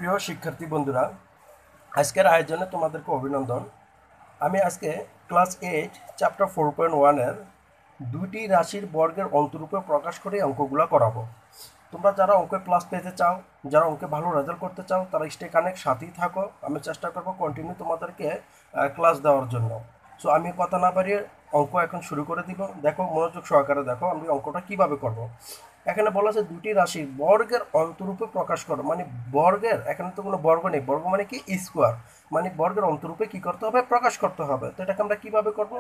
প্রিয় শিক্ষার্থী বন্ধুরা, আজকের আয়োজনে তোমাদেরকে অভিনন্দন। আমি আজকে ক্লাস 8 চ্যাপ্টার 4.1-এর দুইটি রাশির বর্গের অন্তরূপে প্রকাশ করে অঙ্কগুলো করাবো। তোমরা যারা অঙ্কে প্লাস পেতে চাও, যারা অঙ্কে ভালো রেজাল্ট করতে চাও, তারা স্টে কানেক্ট সাথেই থাকো। আমি চেষ্টা করবো কন্টিনিউ তোমাদেরকে ক্লাস দেওয়ার জন্য। সো আমি কথা না বাড়িয়ে অঙ্ক এখন শুরু করে দিব। দেখো, মনোযোগ সহকারে দেখো আমি অঙ্কটা কিভাবে করব। এখানে বলা আছে দুটি রাশির বর্গের অন্তরূপে প্রকাশ করো, মানে বর্গের, এখানে তো কোনো বর্গ নেই, বর্গ মানে কি স্কোয়ার, মানে বর্গের অন্তরূপে কি করতে হবে, প্রকাশ করতে হবে। তো এটাকে আমরা কিভাবে করব,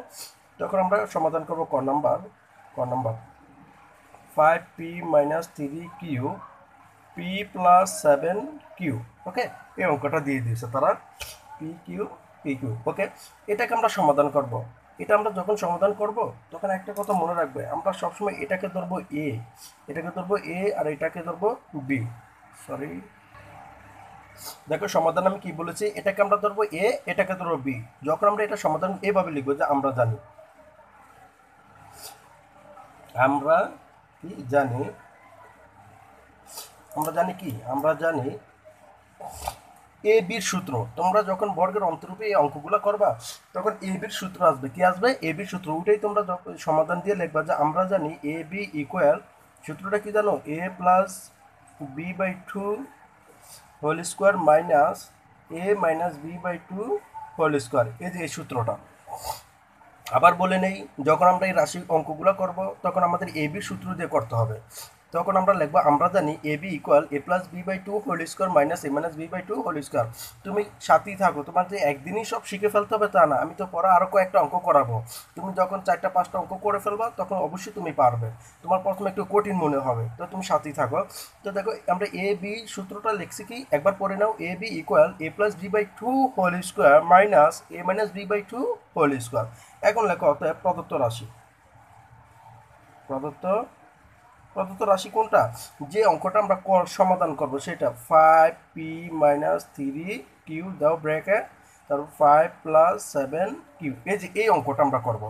তখন আমরা সমাধান করব ক নাম্বার 5p-3q p+7q। ওকে, এই অঙ্কটা দিয়ে দিয়েছে তারা, pq ওকে। এটাকে আমরা সমাধান করব। এটা আমরা যখন সমাধান করব তখন একটা কথা মনে রাখবে, আমরা সবসময় এটাকে ধরবো এ, আর এটাকে ধরবো বি। সরি, দেখো সমাধান আমি কি বলেছি, এটাকে আমরা ধরবো এ, এটাকে ধরবো বি। যখন আমরা এটা সমাধান এভাবে লিখবো যে আমরা জানি আমরা কি জানি আমরা জানি কি আমরা জানি এ বির সূত্র। তোমরা যখন বর্গের অন্তরূপে এই অঙ্কগুলো করবা তখন এ বির সূত্র আসবে। কি আসবে? এ বির সূত্র। ওইটাই তোমরা সমাধান দিয়ে লিখবা যে আমরা জানি এ বি ইকুয়াল, সূত্রটা কি জানো, A plus B by two whole square minus A minus B by two whole square. এই যে এই সূত্রটা আবার বলে নেই, যখন আমরা এই রাশি অঙ্কগুলো করব তখন আমাদের এ বি সূত্র দিয়ে করতে হবে। তখন আমরা লিখবো আমরা জানি A B equal A plus B by two whole square minus A minus B by two whole square. তুমি সাথেই থাকো, তোমার যে একদিনই সব শিখে ফেলতে হবে তা না, আমি তো পরে আরও কয়েকটা অঙ্ক করাবো। তুমি যখন 4-5টা অঙ্ক করে ফেলবা তখন অবশ্যই তুমি পারবে। তোমার প্রথমে একটু কঠিন মনে হবে, তো তুমি সাথেই থাকো। তো দেখো আমরা এ বি সূত্রটা লিখছি কি, একবার পড়ে নাও। A B equal A plus B by two whole square minus A minus B by two whole square. এখন লেখো অতএব প্রদত্ত রাশি, প্রদত্ত প্রদত্ত রাশি কোনটা, যে অঙ্কটা আমরা সমাধান করব সেটা 5p-3q দাও ব্রেকে, তারপর 5+7q। এই যে এই অঙ্কটা আমরা করব।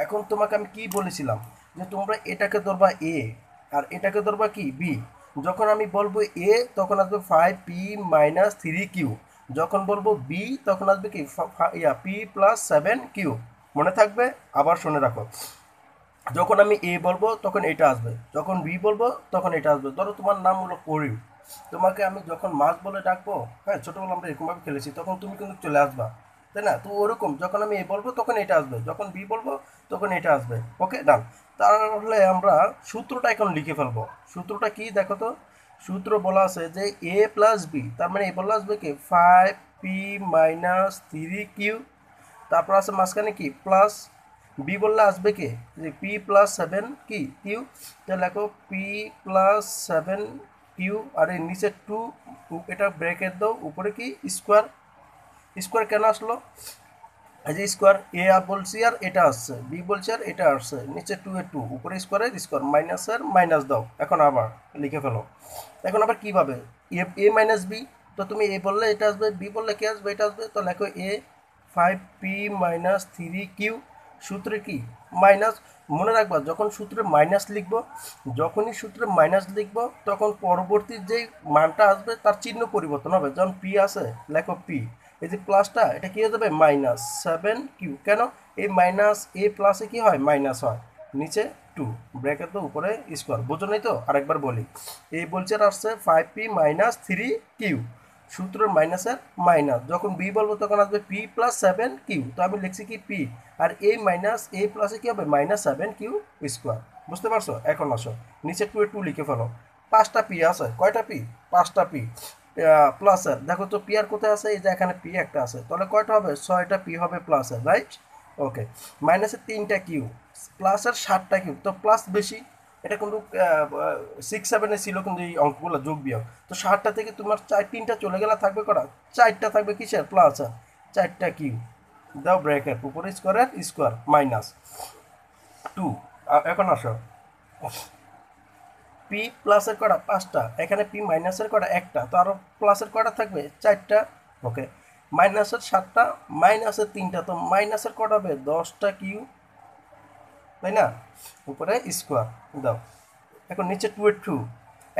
এখন তোমাকে আমি কি বলেছিলাম যে তোমরা এটাকে ধরবা এ আর এটাকে ধরবা কি বি। যখন আমি বলবো এ তখন আসবে 5p-3q, যখন বলবো বি তখন আসবে কি p+7q। মনে থাকবে? আবার শুনে রাখো, যখন আমি এ বলবো তখন এটা আসবে, যখন বি বলবো তখন এটা আসবে। ধরো তোমার নাম হলো করিম, তোমাকে আমি যখন মাছ বলে ডাকবো, হ্যাঁ ছোটবেলা আমরা এরকমভাবে খেলেছি, তখন তুমি কিন্তু চলে আসবা, তাই না? তো ওরকম যখন আমি এ বলবো তখন এটা আসবে, যখন বি বলবো তখন এটা আসবে। ওকে, ডান। তাহলে আমরা সূত্রটা এখন লিখে ফেলবো। সূত্রটা কি দেখো তো, সূত্র বলা আছে যে এ প্লাস বি, তার মানে এ বলা আসবে কি 5p-3q, তারপর আছে মাঝখানে কি প্লাস, বি বললে আসবে কি যে p+7 কি কিউ, তাহলে লেখো p+7q, আর এই নিচে টু, এটা ব্রেকেট দাও, উপরে কি স্কোয়ার। স্কোয়ার কেন আসলো, এই যে স্কোয়ার, এ আর বলছি আর এটা আসছে, বি বলছি আর এটা আসছে, নিচে টু এর টু, উপরে স্কোয়ারের স্কোয়ার, মাইনাসের মাইনাস দাও। এখন আবার লিখে ফেলো। এখন আবার কিভাবে, এ মাইনাস বি, তো তুমি এ বললে এটা আসবে, বি বললে কি আসবে, এটা আসবে। তো লেখো এ 5p-3q, সূত্রে কি মাইনাস। মনে রাখবা যখন সূত্রে মাইনাস লিখবো, যখনই সূত্রে মাইনাস লিখবো তখন পরবর্তী যেই মানটা আসবে তার চিহ্ন পরিবর্তন হবে। যখন পি আছে লেখো পি, এই যে প্লাসটা এটা কি হয়ে যাবে -7q। কেন? এই মাইনাস এ প্লাসে কি হয়, মাইনাস হয়, নিচে টু, ব্র্যাকেট তো উপরে স্কোয়ার। বোঝো নাই তো? আরেকবার বলি, এই বলছে আসছে 5p-3q, সূত্রের মাইনাসের মাইনাস, যখন বি বলবো তখন আসবে p+7q, তো আমি লিখছি কি পি, আর এই মাইনাস এ প্লাসে কি হবে -7q স্কোয়ার। বুঝতে পারছো? এখন আসো নিচে টু এ টু লিখে ফেলো। 5টা পি আছে, কয়টা পি, 5টা পি প্লাসের। দেখো তো পি আর কোথায় আছে, এই যে এখানে পি একটা আছে, তাহলে কয়টা হবে, 6টা পি হবে প্লাসের, রাইট? ওকে, মাইনাসের 3টা কিউ, প্লাসের 7টা কিউ, তো প্লাস বেশি। এটা কিন্তু 6-7-এ ছিল কিন্তু এই অঙ্কগুলো যোগ বিয়োগ। তো 7টা থেকে তোমার 3টা চলে গেলে থাকবে কটা, 4টা থাকবে কিসের, প্লাসের, 4টা কিউ দাও ব্র্যাকেট, উপরে স্কোয়ারের স্কোয়ার মাইনাস টু। এখন আসো, পি প্লাসের কটা, 5টা, এখানে পি মাইনাসের কটা, একটা, তো আরও প্লাসের কটা থাকবে, 4টা। ওকে, মাইনাসের 7টা, মাইনাসের 3টা, তো মাইনাসের কটা হবে, 10টা কিউ, তাই না? উপরে স্কোয়ার দাও। এখন নিচে টু এর টু,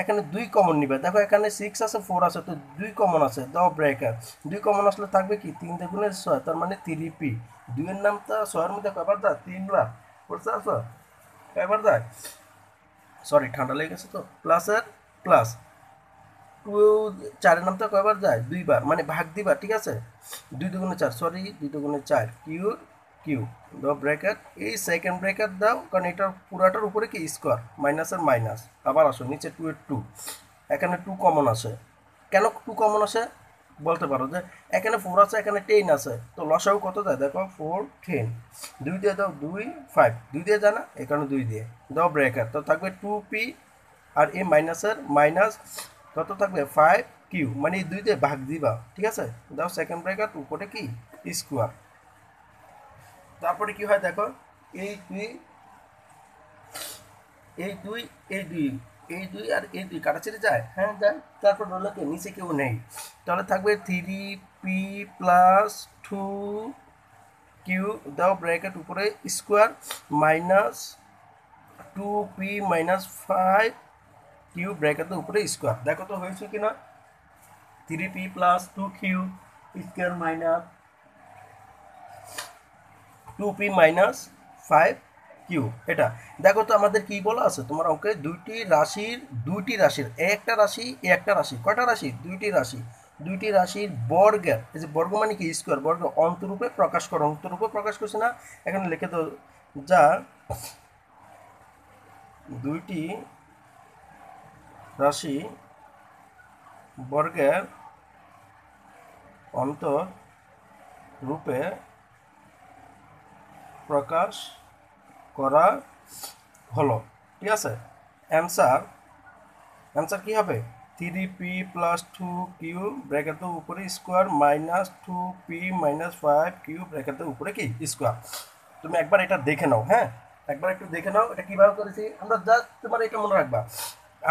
এখানে 2 কমন নিবে। দেখো এখানে 6 আছে 4 আছে, তো 2 কমন আছে, দাও ব্রেকার। 2 কমন আসলে থাকবে কি 3 দ্বিগুণের 6, তার মানে 3p। 2 এর নামটা 6 এর মধ্যে কয়বার যায়? 3 বার। বুঝতে পারছো? কয়বার যায়? সরি ঠান্ডা লেগে গেছে তো। প্লাসের প্লাস 2 4 এর নামটা কয়বার যায়? 2 বার, মানে ভাগ দিবা, ঠিক আছে? 2 দুগুণে 4, সরি 2 দুগুণে 4, কিউ কিউ দাও ব্র্যাকেট। এই সেকেন্ড ব্র্যাকেট দাও, কারণ এটার পুরাটার উপরে কি স্কোয়ার, মাইনাসের মাইনাস। আবার আসো নিচে 2 এর 2, এখানে 2 কমন আসে। কেন 2 কমন আসে বলতে পারো যে এখানে 4 আছে, এখানে 10 আছে, তো লসাগু কত যায় দেখো, 4 10। 2 দিয়ে দাও 2 5, 2 দিয়ে জানা, এই কারণে 2 দিয়ে দাও ব্র্যাকেট। তো থাকবে 2p, আর এই মাইনাসের মাইনাস কত থাকবে 5q, মানে এই 2 দিয়ে ভাগ দিবা, ঠিক আছে? দাও সেকেন্ড ব্র্যাকেট, উপরে কি স্কোয়ার। তারপরে কি হয় দেখো, এই 2 এই 2 এই 2 এই 2 আর এই 2 কাটাছেড়ে যায়, হ্যাঁ যায়। তারপর হলো কি নিচে কেউ নেই, তাহলে থাকবে 3p প্লাস 2q দাও ব্র্যাকেট, উপরে square, minus 2p minus 5q ব্র্যাকেটের উপরে স্কোয়ার। দেখো তো হয়েছে কিনা, 3p plus 2q square minus 2p minus 5q। এটা দেখো তো আমাদের কি বলা আছে তোমার অঙ্কে, দুইটি রাশির একটা রাশি একটা রাশি, কয়টা রাশি? দুইটি রাশির বর্গের, এই যে বর্গ মানে কি স্কোয়ার, বর্গ অন্তরূপে প্রকাশ করো। অন্তরূপে প্রকাশ করছে না, এখানে লিখে দাও যা দুইটি রাশি বর্গের অন্তরূপে প্রকাশ করা হলো, ঠিক আছে? অ্যান্সার অ্যান্সার কি হবে? 3p প্লাস 2q ব্র্যাকেটের উপরে square minus 2p minus 5q ব্র্যাকেটের উপরে কি স্কোয়ার। তুমি একবার এটা দেখে নাও, হ্যাঁ একবার একটু দেখে নাও এটা কিভাবে করেছি আমরা। জাস্ট তোমার এটা মনে রাখবা,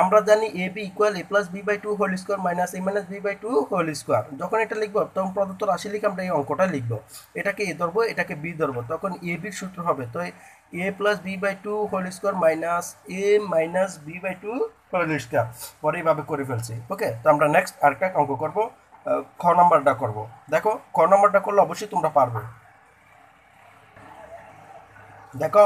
আমরা জানি A B equal A plus B by two whole square minus A minus B by two whole square. যখন এটা লিখবো তখন প্রদত্ত রাশি লিখে আমরা এই অঙ্কটা লিখবো, এটাকে এ ধরবো এটাকে বি ধরবো, তখন এ বির সূত্র হবে তো A plus B by two whole square minus A minus B by two whole square. পরে এইভাবে করে ফেলছি। ওকে, তো আমরা নেক্সট আরেকটা অঙ্ক করবো, খ নাম্বারটা করবো। দেখো খ নাম্বারটা করলে অবশ্যই তোমরা পারবে। দেখো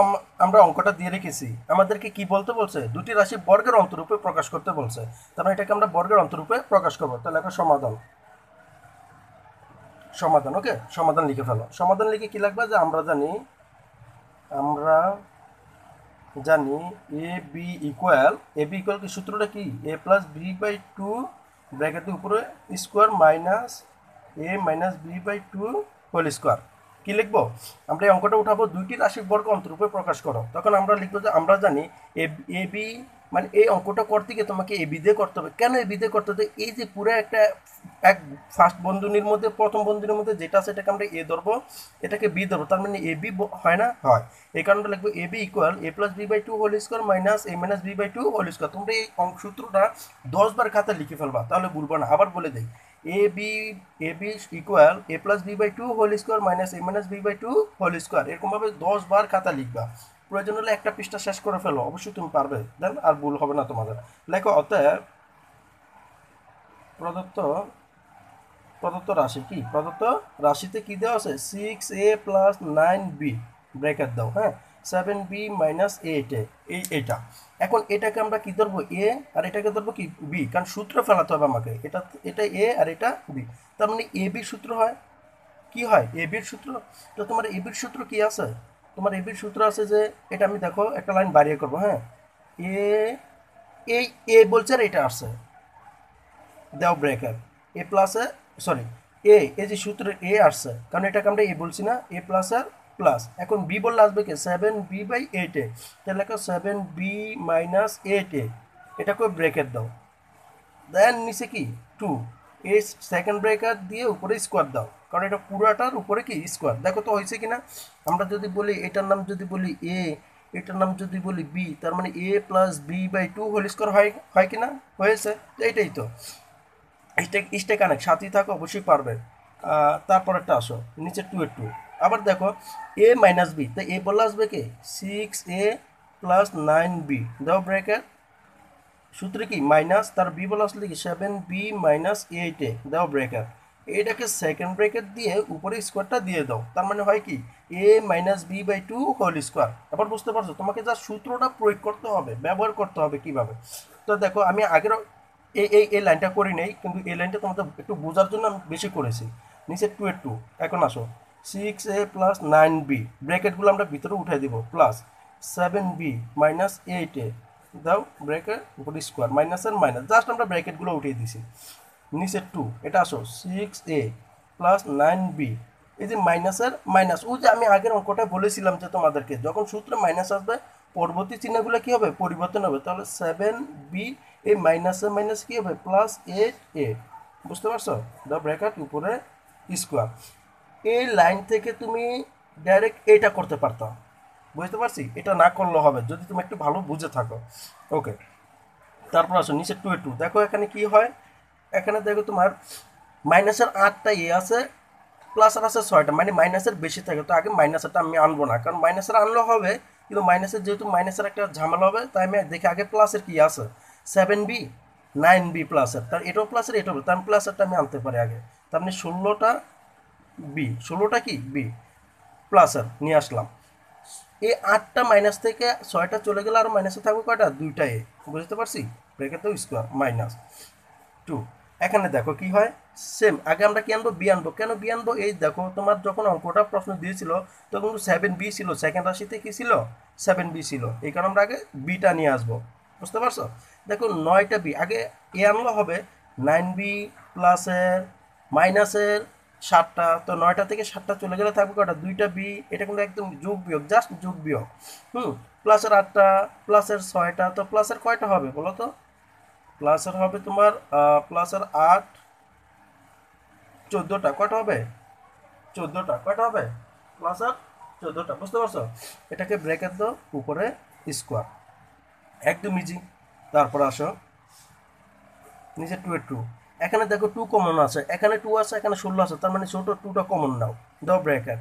আমরা অঙ্কটা দিয়ে রেখেছি, আমাদেরকে কি বলতে বলছে, দুটি রাশি বর্গের অন্তরূপে প্রকাশ করতে বলছে, তারপরে এটাকে আমরা বর্গের অন্তরূপে প্রকাশ করবো। তাহলে এখন সমাধান, সমাধান ওকে, সমাধান লিখে ফেলো। সমাধান লিখে কি লাগবে, যে আমরা জানি এ বি ইকুয়াল কি, সূত্রটা কি, A plus B by two ব্র্যাকেটের উপরে square minus A minus B by two whole square. কি লিখবো আমরা, এই অঙ্কটা উঠাবো দুইটি রাশির বর্গ অন্তরূপে প্রকাশ করো। তখন আমরা লিখবো যে আমরা জানি এ বি, মানে এই অঙ্কটা করতে গিয়ে তোমাকে এ বি দিয়ে করতে হবে। কেন এ বি দিয়ে করতে হবে? এই যে পুরো একটা এক ফার্স্ট বন্ধনীর মধ্যে, প্রথম বন্ধনীর মধ্যে যেটা আছে এটাকে আমরা এ ধরবো, এটাকে বি ধরবো, তার মানে এ বি হয় না, হয়। এই কারণে লিখবো A B equal A plus B by two whole square minus A minus B by two whole square. তোমরা এই সূত্রটা 10 বার খাতা লিখে ফেলবা, তাহলে ভুলবো না। আবার বলে দেই, A B equal A plus B by two whole square minus A minus B by two whole square. এরকমভাবে 10 বার খাতা লিখবা। প্রয়োজন হলে একটা পৃষ্ঠা শেষ করে ফেলো, অবশ্যই তুমি পারবে, দেন আর ভুল হবে না তোমাদের। লেখো অতএব প্রদত্ত প্রদত্ত রাশি কি, প্রদত্ত রাশিতে কি দেওয়া আছে, 6a প্লাস 9b ব্র্যাকেট দাও, হ্যাঁ 7b মাইনাস 8a, এইটা। এখন এটাকে আমরা কি ধরবো, এ, আর এটাকে ধরবো কি বি, কারণ সূত্র ফেলাতে হবে আমাকে। এটা এ আর এটা বি, তার মানে এ বির সূত্র হয় কি, হয় এ বির সূত্র। তো তোমার এ বির সূত্র কি আছে, তোমার এ বির সূত্র আছে যে, এটা আমি দেখো একটা লাইন বাড়িয়ে করবো, হ্যাঁ এ, এই এ বলছে আর এটা আসছে, দাও ব্রেকার এ প্লাসে, সরি এই যে সূত্রের এ আসছে, কারণ এটাকে আমরা এ বলছি না, এ প্লাস আর প্লাস। এখন বি বললে আসবে কি 7b বাই 8a, তাহলে লেখো 7b মাইনাস 8a, এটাকে ব্রেকেট দাও। দেন নিচে কি 2, এই সেকেন্ড ব্রেকার দিয়ে উপরে স্কোয়ার দাও, কারণ এটা পুরাটার উপরে কি স্কোয়ার। দেখো তো হয়েছে কিনা। আমরা যদি বলি এটার নাম যদি বলি এ, এটার নাম যদি বলি বি, তার মানে A plus B by two whole square হয়, হয় কিনা, হয়েছে। এইটাই তো স্টে কানেক্ট, সাথেই থাকো অবশ্যই পারবে। তারপরেরটা আসো নিচে 2 এর 2। আবার দেখো এ মাইনাস বি, তো এ বললে আসবে কি 6a প্লাস 9b, দাও ব্রেকেট সূত্রে কি মাইনাস তার বি বলা আসলে কি 7b মাইনাস 8a দাও ব্রেকেট, এটাকে সেকেন্ড ব্রেকেট দিয়ে উপরে স্কোয়ারটা দিয়ে দাও, তার মানে হয় কি a minus B by two whole square. এবার বুঝতে পারছো তোমাকে যা সূত্রটা প্রয়োগ করতে হবে, ব্যবহার করতে হবে কিভাবে। তো দেখো আমি আগের এই লাইনটা করি নেই, কিন্তু এই লাইনটা তোমাদের একটু বোঝার জন্য আমি বেশি করেছি। নিচে 2 এখন আসো 6a প্লাস 9b, ব্র্যাকেটগুলো আমরা ভিতরে উঠাই দিব, প্লাস 7b মাইনাস 8a দাও ব্র্যাকেট উপর স্কোয়ার, মাইনাসের মাইনাস, জাস্ট আমরা ব্র্যাকেটগুলো উঠিয়ে দিছি। নিচে 2, এটা আসো 6a প্লাস 9b, এই যে মাইনাসের মাইনাস, ওই যে আমি আগের অঙ্কটা বলেছিলাম যে তোমাদেরকে যখন সূত্রে মাইনাস আসবে পরবর্তী চিহ্নগুলো কি হবে, পরিবর্তন হবে। তাহলে 7b এই মাইনাসে মাইনাস কি হবে প্লাস 8a, বুঝতে পারছো, দ্য ব্র্যাকেট উপরে স্কোয়ার। এই লাইন থেকে তুমি ডাইরেক্ট এটা করতে পারতাম, বুঝতে পারছি, এটা না করলে হবে যদি তুমি একটু ভালো বুঝে থাকো। ওকে, তারপর আসো নিচে 2 দেখো এখানে কি হয়, এখানে দেখো তোমার মাইনাসের 8টা আছে, প্লাসের আছে 6টা, মানে মাইনাসের বেশি থাকে, তো আগে মাইনাসেরটা আমি আনবো না, কারণ মাইনাসের আনলেও হবে, কিন্তু মাইনাসের যেহেতু মাইনাসের একটা ঝামেলা হবে, তাই আমি দেখি আগে প্লাসের কি আছে 7b 9b প্লাসের, তার এটাও প্লাসের এটাও, তার প্লাসেরটা আমি আনতে পারি আগে, তার মানে 16টা কি বি প্লাসের নিয়ে আসলাম। এই 8টা মাইনাস থেকে 6টা চলে গেলে আর মাইনাসে থাকবে কয়টা, 2টা এ, বুঝতে পারছি, ব্রেকেট স্কোয়ার মাইনাস 2। এখানে দেখো কি হয়, সেম আগে আমরা কি আনবো, বি আনবো, কেন বি আনবো, এই দেখো তোমার যখন অঙ্কটা প্রশ্ন দিয়েছিল তখন কিন্তু 7b ছিল, সেকেন্ড রাশিতে কি ছিল 7b ছিল, এই কারণে আমরা আগে বিটা নিয়ে আসবো, বুঝতে পারছো। দেখো 9টা বি আগে এ আনলো হবে 9b প্লাসের মাইনাসের 7টা, তো 9টা থেকে 7টা চলে গেলে থাকবে কটা, 2টা বি, এটা কিন্তু একদম যোগ বিয়োগ, জাস্ট যোগ বিয়োগ। প্লাসের 8টা প্লাসের 6টা, তো প্লাসের কয়টা হবে বলো তো, প্লাসের হবে তোমার প্লাসের 8 14টা, কয়টা হবে 14টা, কয়টা হবে প্লাসের 14টা, বুঝতে পারছো। এটাকে ব্রেকেট দাও উপরে স্কোয়ার, একদম ইজি। তারপর আসো নিচে 2 এখানে দেখো 2 কমন আছে, এখানে 2 আছে, এখানে 16 আছে, তার মানে ছোট 2টা কমন নাও, দাও ব্রেকেট।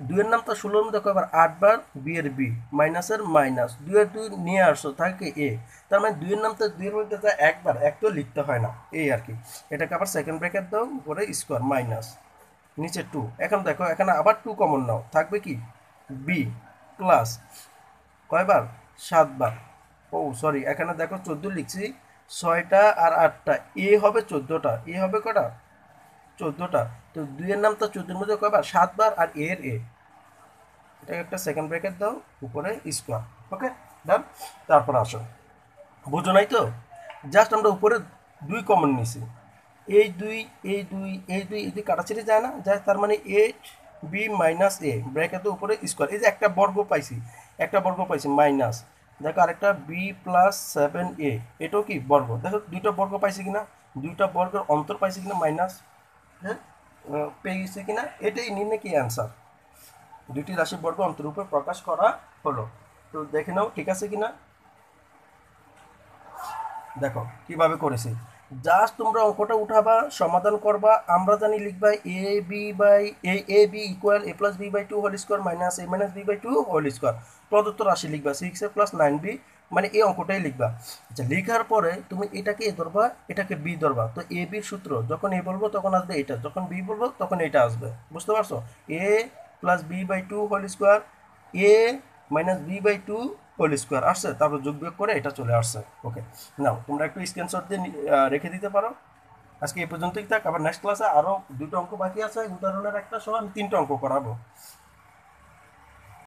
2 এর নাম তো 16 দেখো, এবার 8 বার বি এর বি মাইনাসের মাইনাস 2 এর 2 নিয়ে আসছো থাকে এ, তার মানে 2 এর নাম তো 2 এর মধ্যে যা একবার এক তো লিখতে হয় না, এই আর কি। এটাকে আবার সেকেন্ড ব্র্যাকেট দাও উপরে স্কোয়ার মাইনাস নিচে 2, এখন দেখো এখানে আবার 2 কমন নাও, থাকবে কি বি প্লাস কয়বার 7 বার, ও সরি এখানে দেখো 14 লিখছি, 6টা আর 8টা, এ হবে 14টা, এ হবে কটা 14টা, তো 2 এর নাম তো 14 এর মধ্যে কয়বার 7 বার, আর এর এ, এটাকে একটা সেকেন্ড ব্র্যাকেট দাও উপরে স্কোয়ার। ওকে ডান। তারপর আসো, বুঝো নাই তো, জাস্ট আমরা উপরে 2 কমন নিছি, এই 2 এই 2 এই 2 এই 2 কাটাছিটি যায় না, যায়, তার মানে 8b মাইনাস এ ব্র্যাকেটের উপরে স্কোয়ার, এই যে একটা বর্গ পাইছি, একটা বর্গ পাইছি মাইনাস, দেখো আরেকটা বি প্লাস 7a, এটাও কি বর্গ, দেখো 2টা বর্গ পাইছি কিনা, 2টা বর্গের অন্তর পাইছি কিনা মাইনাস, হ্যাঁ পেয়ে গেছি কিনা, এটাই নির্ণয় কি অ্যান্সার, 2টি রাশি বর্গ অন্তরূপে প্রকাশ করা হলো। তো দেখে নাও ঠিক আছে কিনা, দেখো কিভাবে করেছি, জাস্ট তোমরা অঙ্কটা উঠাবা সমাধান করবা, আমরা জানি লিখবা A B by A B equal A plus B by two whole square minus A minus B by two whole square, প্রদত্ত রাশি লিখবা 6a প্লাস 9b, মানে এই অঙ্কটাই লিখবা। আচ্ছা লিখার পরে তুমি এটাকে এ ধরবা, এটাকে বি ধরবা, তো এ বির সূত্র যখন এ বলবো তখন আসবে এটা, যখন বি বলবো তখন এটা আসবে, বুঝতে পারছো, A plus B by two whole square A minus B by two whole square আসছে, তারপর যোগ বিয়োগ করে এটা চলে আসছে। ওকে নাও তোমরা একটু স্ক্রিনশট দিয়ে রেখে দিতে পারো। আজকে এই পর্যন্তই থাক, আবার নেক্সট ক্লাসে আরও 2টা অঙ্ক বাকি আছে, উদাহরণের একটা সহ আমি 3টা অঙ্ক করাবো।